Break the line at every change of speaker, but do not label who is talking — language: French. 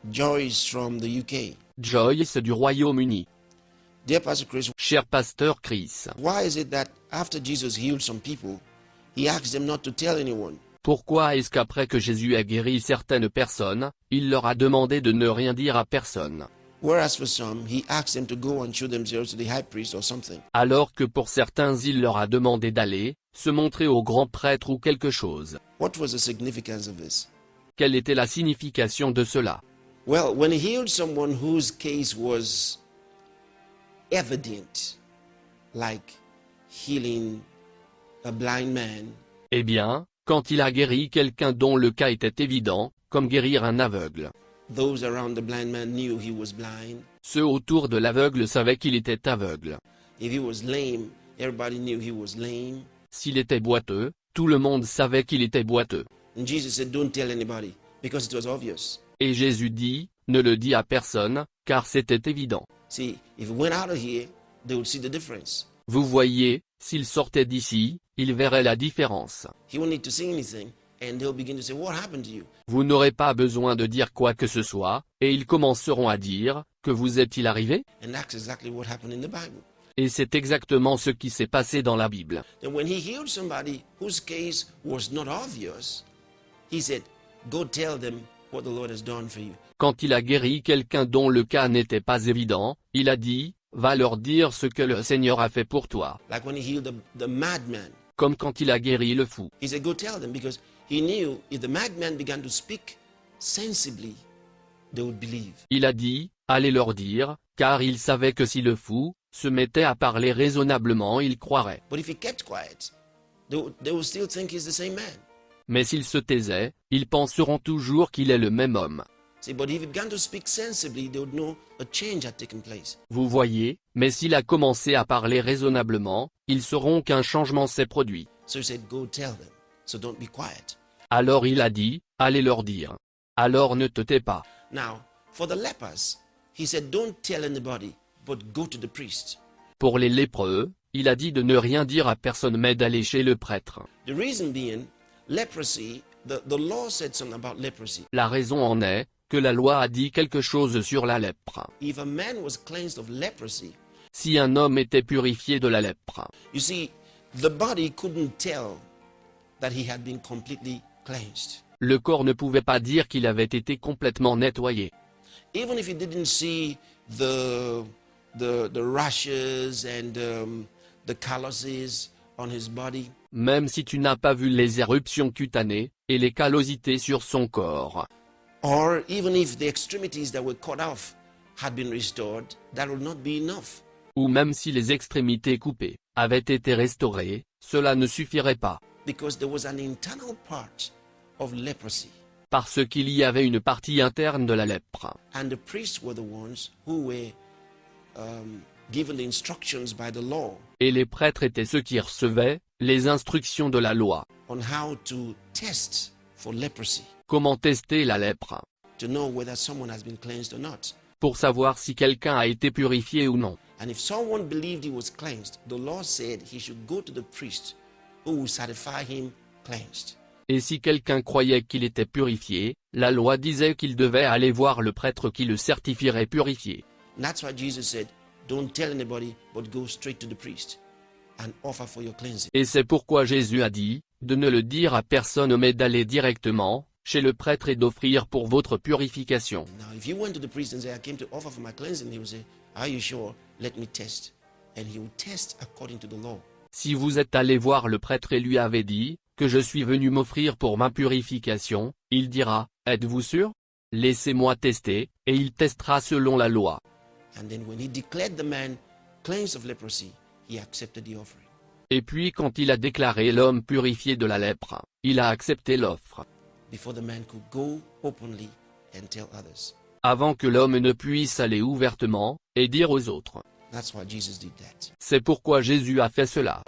Joyce from the UK.
Joyce du Royaume-Uni.
Dear Pastor Chris,
Cher pasteur Chris,
why is it that after Jesus healed some people, he asked them not to tell anyone?
pourquoi est-ce qu'après que Jésus a guéri certaines personnes, il leur a demandé de ne rien dire à personne,
Whereas for some, he asked them to go and show themselves to the high priest or something.
alors que pour certains il leur a demandé d'aller, se montrer au grand prêtre ou quelque chose?
What was the significance of this?
Quelle était la signification de cela?
Well, when he healed someone whose case was evident, like healing a blind man,
Eh bien, quand il a guéri quelqu'un dont le cas était évident, comme guérir un aveugle,
those around the blind man knew he was blind.
ceux autour de l'aveugle savaient qu'il était aveugle.
If he was lame, everybody knew he was lame.
S'il était boiteux, tout le monde savait qu'il était boiteux.
And Jesus said, don't tell anybody, because it was obvious.
Et Jésus dit, ne le dis à personne, car c'était évident.
See, if he went out of here, they would see the difference.
Vous voyez, s'il sortait d'ici, il verrait la différence.
He won't need to say anything, and they'll begin to say, what happened to you?
Vous n'aurez pas besoin de dire quoi que ce soit, et ils commenceront à dire, que vous est-il arrivé?
And that's exactly what happened in the Bible.
Et c'est exactement ce qui s'est passé dans la Bible.
Then when he healed somebody whose case was not obvious, he said, go tell them what the Lord has done for you.
Quand il a guéri quelqu'un dont le cas n'était pas évident, il a dit, va leur dire ce que le Seigneur a fait pour toi.
Like when he healed the madman,
Comme quand il a guéri le fou.
he said, go tell them, because he knew if the madman began to speak sensibly, they would believe.
Il a dit, allez leur dire, car il savait que si le fou se mettait à parler raisonnablement, il croirait.
But if he kept quiet, they will still think he's the same man.
Mais s'il se taisait, ils penseront toujours qu'il est le même homme.
See, but if he began to speak sensibly, they would know a change had taken place.
Vous voyez, mais s'il a commencé à parler raisonnablement, ils sauront qu'un changement s'est produit.
So he said, go tell them. So don't be quiet.
Alors il a dit, allez leur dire. Alors ne te tais pas.
Now, for the lepers, he said, don't tell anybody, but go to the priest.
Pour les lépreux, il a dit de ne rien dire à personne mais d'aller chez le prêtre.
The reason being, leprosy, the law said something about leprosy.
La raison en est, que la loi a dit quelque chose sur la lèpre.
If a man was cleansed of leprosy,
Si un homme était purifié de la lèpre,
you see, the body couldn't tell that he had been completely cleansed.
le corps ne pouvait pas dire qu'il avait été complètement nettoyé.
Even if he didn't see the rashes and the calluses on his body,
Même si tu n'as pas vu les éruptions cutanées, et les callosités sur son corps.
or even if the extremities that were cut off had been restored, that would not be enough.
Ou même si les extrémités coupées avaient été restaurées, cela ne suffirait pas.
Because there was an internal part of leprosy.
Parce qu'il y avait une partie interne de la lèpre.
And the priests were the ones who were given the instructions by the law
Et les prêtres étaient ceux qui recevaient les instructions de la loi.
on how to test for leprosy,
Comment tester la lèpre,
to know whether someone has been cleansed or not.
pour savoir si quelqu'un a été purifié ou non.
And if someone believed he was cleansed, the law said he should go to the priest who will certify him cleansed.
Et si quelqu'un croyait qu'il était purifié, la loi disait qu'il devait aller voir le prêtre qui le certifierait purifié.
And that's why Jesus said, don't tell anybody, but go straight to the priest and offer for your cleansing.
Et c'est pourquoi Jésus a dit, de ne le dire à personne mais d'aller directement chez le prêtre et d'offrir pour votre purification.
Now, if you went to the priest and say, I came to offer for my cleansing, he would say, are you sure? Let me test. And he would test according to the law.
Si vous êtes allé voir le prêtre et lui avez dit, que je suis venu m'offrir pour ma purification, il dira, êtes-vous sûr? Laissez-moi tester, et il testera selon la loi.
And then when he declared the man cleansed of leprosy, he accepted the offering.
Et puis quand il a déclaré l'homme purifié de la lèpre, il a accepté l'offre.
Before the man could go openly and tell others.
Avant que l'homme ne puisse aller ouvertement, et dire aux autres.
That's why Jesus did that.
C'est pourquoi Jésus a fait cela.